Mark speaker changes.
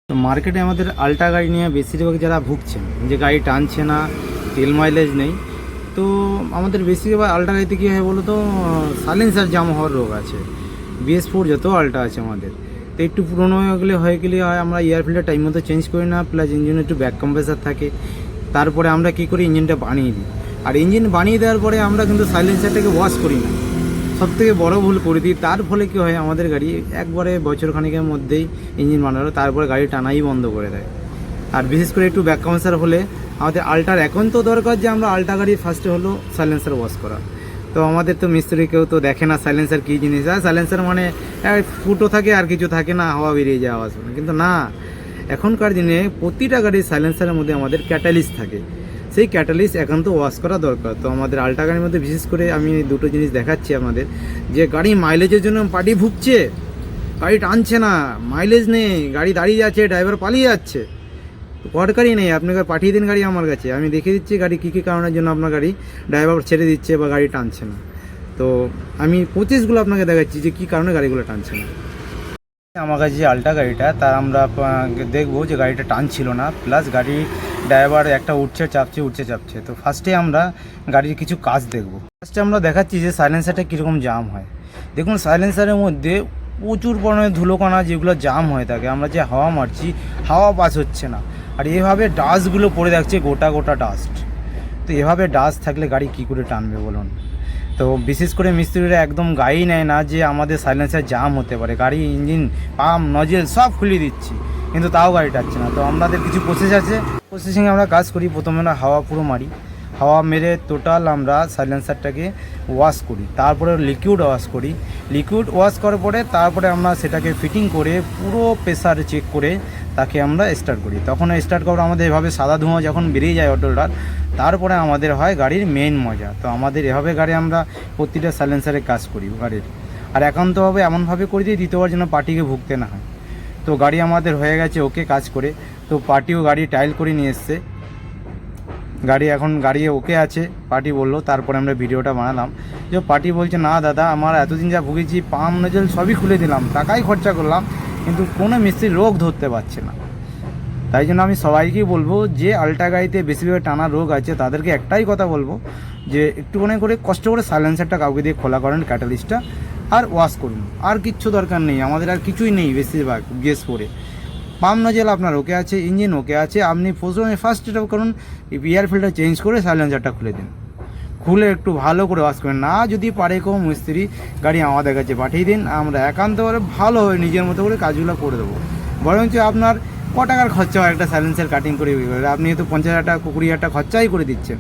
Speaker 1: তো মার্কেটে আমাদের আল্টা গাড়ি নিয়ে বেশিরভাগ যারা ভুগছেন যে গাড়ি টানছে না, তেল মাইলেজ নেই, তো আমাদের বেশিরভাগ আল্টা গাড়িতে কী হয় বলো তো, সাইলেন্সার জাম হওয়ার রোগ আছে। BS4 যত আল্টা আছে আমাদের, তো একটু পুরোনো হয়ে গেলে হয় আমরা এয়ার ফিল্টার টাইম মতো চেঞ্জ করি না, প্লাস ইঞ্জিনে একটু ব্যাক কম্প্রেসার থাকে। তারপরে আমরা কী করি, ইঞ্জিনটা বানিয়ে দিই। আর ইঞ্জিন বানিয়ে দেওয়ার পরে আমরা কিন্তু সাইলেন্সারটাকে ওয়াশ করি না, সবথেকে বড় ভুল করে দিই। তার ফলে কী হয়, আমাদের গাড়ি একবারে বছর খানিকের মধ্যেই ইঞ্জিন বানালো, তারপরে গাড়ি টানাই বন্ধ করে দেয়। আর বিশেষ করে একটু ব্যাক কম্প্রেসার হলে আমাদের আল্টার এখন তো দরকার যে আমরা আল্টা গাড়ি ফার্স্টে হলো সাইলেন্সার ওয়াশ করা। তো আমাদের তো মিস্ত্রি কেউ তো দেখে না সাইলেন্সার কী জিনিস। আর সাইলেন্সার মানে ফুটো থাকে আর কিছু থাকে না, হাওয়া বেরিয়ে যায় আওয়াজ। কিন্তু না, এখনকার দিনে প্রতিটা গাড়ির সাইলেন্সারের মধ্যে আমাদের ক্যাটালিস্ট থাকে, সেই ক্যাটালিস্ট এখন তো ওয়াশ করা দরকার। তো আমাদের আল্টা গাড়ির মধ্যে বিশেষ করে আমি দুটো জিনিস দেখাচ্ছি আপনাদের, যে গাড়ি মাইলেজের জন্য পার্টি ভুগছে, গাড়ি টানছে না, মাইলেজ নেই, গাড়ি দাঁড়িয়ে যাচ্ছে, ড্রাইভার পালিয়ে যাচ্ছে, দরকারই নেই। আপনাকে পাঠিয়ে দিন গাড়ি আমার কাছে, আমি দেখিয়ে দিচ্ছি গাড়ি কী কী কারণের জন্য আপনার গাড়ি ড্রাইভার ছেড়ে দিচ্ছে বা গাড়ি টানছে না। তো আমি প্রসেসগুলো আপনাকে দেখাচ্ছি যে কী কারণে গাড়িগুলো টানছে না। আমার কাছে যে আল্টা গাড়িটা, তার আমরা দেখবো যে গাড়িটা টানছিল না, প্লাস গাড়ি ড্রাইভার একটা উঠছে চাপছে। তো ফার্স্টে আমরা গাড়ির কিছু কাজ দেখব। ফার্স্টে আমরা দেখাচ্ছি যে সাইলেন্সারটা কীরকম জাম হয়। দেখুন, সাইলেন্সারের মধ্যে প্রচুর পরিমাণে ধুলোকণা যেগুলো জাম হয়ে থাকে, আমরা যে হাওয়া মারছি, হাওয়া পাস হচ্ছে না, আর এভাবে ডাস্টগুলো পড়ে থাকছে, গোটা ডাস্ট। তো এভাবে ডাস্ট থাকলে গাড়ি কী করে টানবে বলুন। তো বিশেষ করে মিস্ত্রিরা একদম গাড়ি নেয় না যে আমাদের সাইলেন্সার জাম হতে পারে, গাড়ি ইঞ্জিন পাম্প নজেল সব খুলে দিচ্ছি, কিন্তু তাও গাড়ি টানছে না। তো আমাদের কিছু প্রসেস আছে, প্রসেসিংয়ে আমরা কাজ করি। প্রথমে আমরা হাওয়া পুরো মারি, হাওয়া মেরে টোটাল আমরা সাইলেন্সারটাকে ওয়াশ করি, তারপরে লিকুইড ওয়াশ করি। লিকুইড ওয়াশ করার পরে তারপরে আমরা সেটাকে ফিটিং করে পুরো প্রেসার চেক করে তাকে আমরা স্টার্ট করি। তখন স্টার্ট করার আমাদের এভাবে সাদা ধোঁয়া যখন বেরিয়ে যায় অটোটার, তারপরে আমাদের হয় গাড়ির মেইন মজা। তো আমাদের এভাবে গাড়ি আমরা প্রতিটা সাইলেন্সারে কাজ করি গাড়ির। আর একান্তভাবে এমনভাবে করে দিই দ্বিতীয়বার যেন পার্টিকে ভুগতে না হয়। তো গাড়ি আমাদের হয়ে গেছে ওকে কাজ করে। তো পার্টিও গাড়ি টাইল করে নিয়ে এসছে, গাড়ি ওকে আছে, পার্টি বললো। তারপরে আমরা ভিডিওটা বানালাম, যে পার্টি বলছে না দাদা, আমার এতদিন যা ভুগেছি, পাম্প নজল সবই খুলে দিলাম, টাকাই খরচা করলাম, কিন্তু কোনো মিস্ত্রি রোগ ধরতে পারছে না। তাই জন্য আমি সবাইকেই বলবো যে আল্টা গাড়িতে বেশিরভাগ টানা রোগ আছে, তাদেরকে একটাই কথা বলবো যে একটুখানি করে কষ্ট করে সাইলেন্সারটা কাউকে দিয়ে খোলা করেন, ক্যাটালিস্টটা, আর ওয়াশ করুন। আর কিচ্ছু দরকার নেই, আমাদের আর কিছুই নেই। বেশিরভাগ BS4 পাম্প নজেল আপনার ওকে আছে, ইঞ্জিন ওকে আছে, আপনি প্রথমে ফার্স্ট এটা করুন, এয়ার ফিল্টার চেঞ্জ করে সাইলেন্সারটা খুলে দিন, খুলে একটু ভালো করে ওয়াশ করেন। না যদি পারে কোনো মিস্ত্রি, গাড়ি আমাদের কাছে পাঠিয়ে দিন, আমরা একান্তভাবে ভালো হয়ে নিজের মতো করে কাজগুলো করে দেবো। বরঞ্চ আপনার ক টাকার খরচা হয় একটা সাইলেন্সার কাটিং করে, আপনি তো 50,000 টাকা 20,000 টাকা খরচাই করে দিচ্ছেন।